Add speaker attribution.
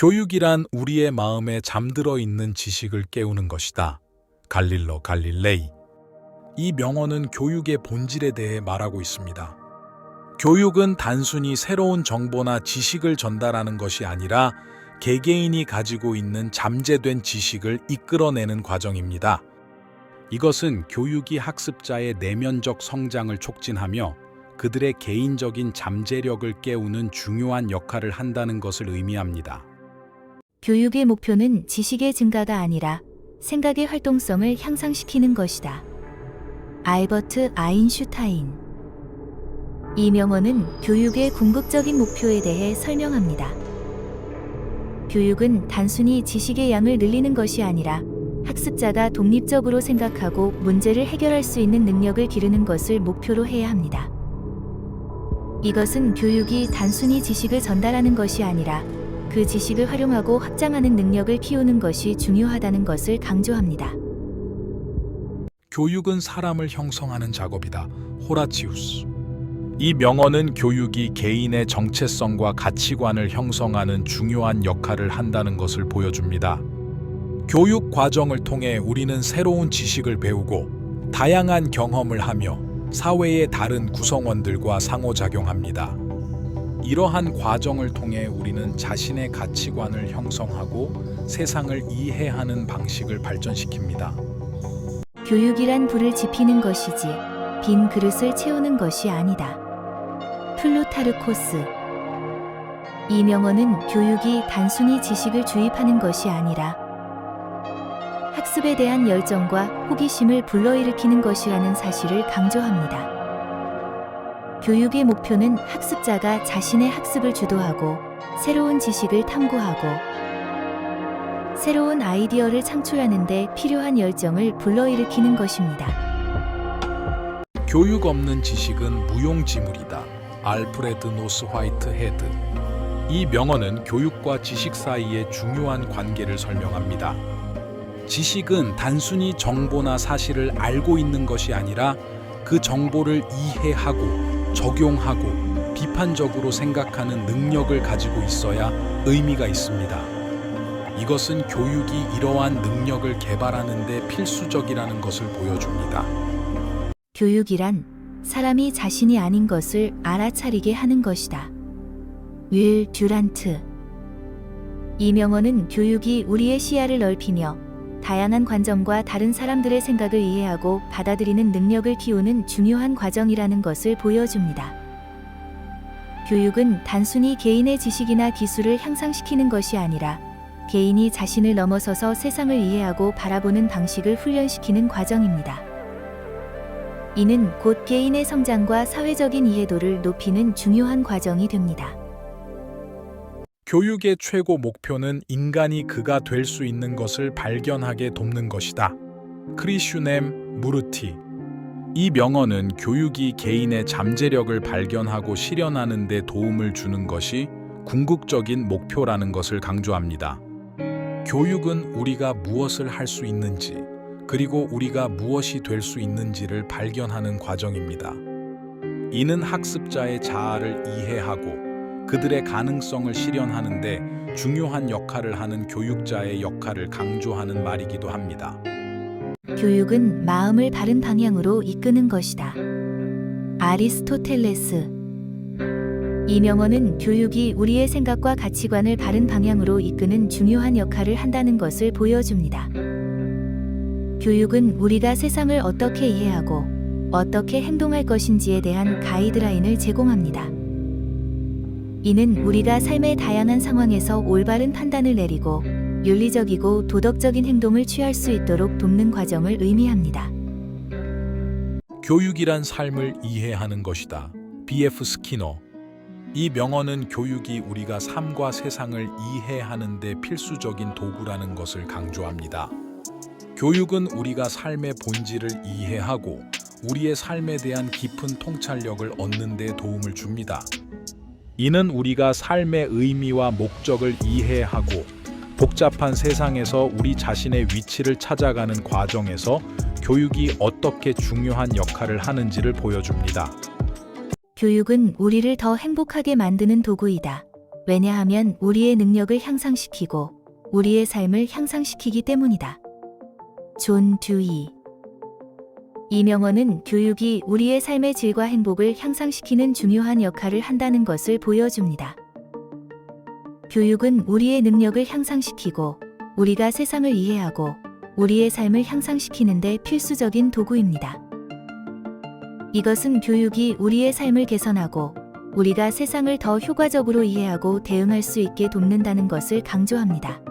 Speaker 1: 교육이란 우리의 마음에 잠들어 있는 지식을 깨우는 것이다. 갈릴로 갈릴레이. 이 명언은 교육의 본질에 대해 말하고 있습니다. 교육은 단순히 새로운 정보나 지식을 전달하는 것이 아니라 개개인이 가지고 있는 잠재된 지식을 이끌어내는 과정입니다. 이것은 교육이 학습자의 내면적 성장을 촉진하며 그들의 개인적인 잠재력을 깨우는 중요한 역할을 한다는 것을 의미합니다.
Speaker 2: 교육의 목표는 지식의 증가가 아니라 생각의 활동성을 향상시키는 것이다. 알버트 아인슈타인. 이 명언은 교육의 궁극적인 목표에 대해 설명합니다. 교육은 단순히 지식의 양을 늘리는 것이 아니라 학습자가 독립적으로 생각하고 문제를 해결할 수 있는 능력을 기르는 것을 목표로 해야 합니다. 이것은 교육이 단순히 지식을 전달하는 것이 아니라 그 지식을 활용하고 확장하는 능력을 키우는 것이 중요하다는 것을 강조합니다.
Speaker 1: 교육은 사람을 형성하는 작업이다. 호라티우스. 이 명언은 교육이 개인의 정체성과 가치관을 형성하는 중요한 역할을 한다는 것을 보여줍니다. 교육 과정을 통해 우리는 새로운 지식을 배우고 다양한 경험을 하며 사회의 다른 구성원들과 상호작용합니다. 이러한 과정을 통해 우리는 자신의 가치관을 형성하고 세상을 이해하는 방식을 발전시킵니다.
Speaker 2: 교육이란 불을 지피는 것이지 빈 그릇을 채우는 것이 아니다. 플루타르코스. 이 명언은 교육이 단순히 지식을 주입하는 것이 아니라 학습에 대한 열정과 호기심을 불러일으키는 것이라는 사실을 강조합니다. 교육의 목표는 학습자가 자신의 학습을 주도하고 새로운 지식을 탐구하고 새로운 아이디어를 창출하는 데 필요한 열정을 불러일으키는 것입니다.
Speaker 1: 교육 없는 지식은 무용지물이다. 알프레드 노스 화이트 헤드. 이 명언은 교육과 지식 사이의 중요한 관계를 설명합니다. 지식은 단순히 정보나 사실을 알고 있는 것이 아니라 그 정보를 이해하고 적용하고 비판적으로 생각하는 능력을 가지고 있어야 의미가 있습니다. 이것은 교육이 이러한 능력을 개발하는 데 필수적이라는 것을 보여줍니다.
Speaker 2: 교육이란 사람이 자신이 아닌 것을 알아차리게 하는 것이다. 윌 듀란트. 이 명언은 교육이 우리의 시야를 넓히며 다양한 관점과 다른 사람들의 생각을 이해하고 받아들이는 능력을 키우는 중요한 과정이라는 것을 보여줍니다. 교육은 단순히 개인의 지식이나 기술을 향상시키는 것이 아니라 개인이 자신을 넘어서서 세상을 이해하고 바라보는 방식을 훈련시키는 과정입니다. 이는 곧 개인의 성장과 사회적인 이해도를 높이는 중요한 과정이 됩니다.
Speaker 1: 교육의 최고 목표는 인간이 그가 될 수 있는 것을 발견하게 돕는 것이다. 크리슈넴 무르티. 이 명언은 교육이 개인의 잠재력을 발견하고 실현하는 데 도움을 주는 것이 궁극적인 목표라는 것을 강조합니다. 교육은 우리가 무엇을 할 수 있는지, 그리고 우리가 무엇이 될 수 있는지를 발견하는 과정입니다. 이는 학습자의 자아를 이해하고 그들의 가능성을 실현하는 데 중요한 역할을 하는 교육자의 역할을 강조하는 말이기도 합니다.
Speaker 2: 교육은 마음을 바른 방향으로 이끄는 것이다. 아리스토텔레스. 이 명언은 교육이 우리의 생각과 가치관을 바른 방향으로 이끄는 중요한 역할을 한다는 것을 보여줍니다. 교육은 우리가 세상을 어떻게 이해하고 어떻게 행동할 것인지에 대한 가이드라인을 제공합니다. 이는 우리가 삶의 다양한 상황에서 올바른 판단을 내리고 윤리적이고 도덕적인 행동을 취할 수 있도록 돕는 과정을 의미합니다.
Speaker 1: 교육이란 삶을 이해하는 것이다. B.F. 스키너. 이 명언은 교육이 우리가 삶과 세상을 이해하는 데 필수적인 도구라는 것을 강조합니다. 교육은 우리가 삶의 본질을 이해하고 우리의 삶에 대한 깊은 통찰력을 얻는 데 도움을 줍니다. 이는 우리가 삶의 의미와 목적을 이해하고 복잡한 세상에서 우리 자신의 위치를 찾아가는 과정에서 교육이 어떻게 중요한 역할을 하는지를 보여줍니다.
Speaker 2: 교육은 우리를 더 행복하게 만드는 도구이다. 왜냐하면 우리의 능력을 향상시키고 우리의 삶을 향상시키기 때문이다. 존 듀이. 이 명언은 교육이 우리의 삶의 질과 행복을 향상시키는 중요한 역할을 한다는 것을 보여줍니다. 교육은 우리의 능력을 향상시키고 우리가 세상을 이해하고 우리의 삶을 향상시키는 데 필수적인 도구입니다. 이것은 교육이 우리의 삶을 개선하고 우리가 세상을 더 효과적으로 이해하고 대응할 수 있게 돕는다는 것을 강조합니다.